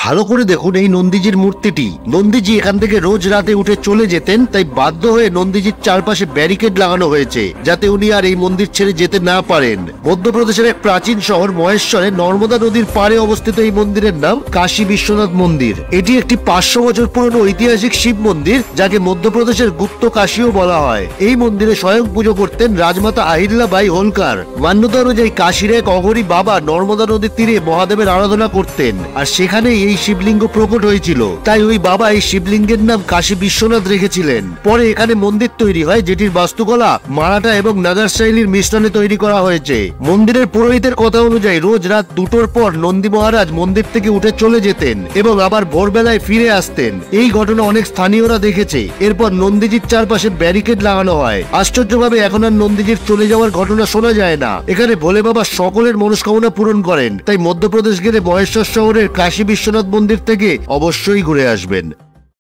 ভালো করে দেখুন এই নন্দীজির মূর্তিটি। নন্দীজি এখান থেকে রোজ রাতে উঠে চলে যেতেন, তাই বাধ্য হয়ে নন্দীজির চারপাশে ব্যারিকেড লাগানো হয়েছে যাতে উনি আর এই মন্দির ছেড়ে যেতে না পারেন। মধ্যপ্রদেশের এক প্রাচীন শহর মহেশ্বরে নর্মদা নদীর পাড়ে অবস্থিত এই মন্দিরের নাম কাশী বিশ্বনাথ মন্দির। এটি একটি 500 বছর পুরনো ঐতিহাসিক শিব মন্দির, যাকে মধ্যপ্রদেশের গুপ্ত কাশীও বলা হয়। এই মন্দিরে স্বয়ং পুজো করতেন রাজমাতা আহিল্যাবাই হোলকার। মান্যতা অনুযায়ী কাশীর এক অঘরী বাবা নর্মদা নদীর তীরে মহাদেবের আরাধনা করতেন, আর সেখানেই এই শিবলিঙ্গ প্রকট হয়েছিল। তাই ওই বাবা এই শিবলিঙ্গের নাম কাশী বিশ্বনাথ রেখেছিলেন। পরে এখানে মন্দির তৈরি হয়, যেটির বাস্তুকলা মারাঠা এবং নাগার শৈলীর মিশ্রণে তৈরি করা হয়েছে। মন্দিরের পুরোহিতের কথা অনুযায়ী রোজ রাত 2টোর পর নন্দী মহারাজ মন্দির থেকে উঠে চলে যেতেন এবং আবার ভোরবেলায় ফিরে আসতেন। এই ঘটনা অনেক স্থানীয়রা দেখেছে। এরপর নন্দীজির চারপাশে ব্যারিকেড লাগানো হয়। আশ্চর্যভাবে এখন আর নন্দীজির চলে যাওয়ার ঘটনা শোনা যায় না। এখানে ভোলে বাবা সকলের মনস্কামনা পূরণ করেন। তাই মধ্যপ্রদেশ গেলে মহেশ্বর শহরের কাশী বিশ্বনাথ মন্দির থেকে অবশ্যই ঘুরে আসবেন।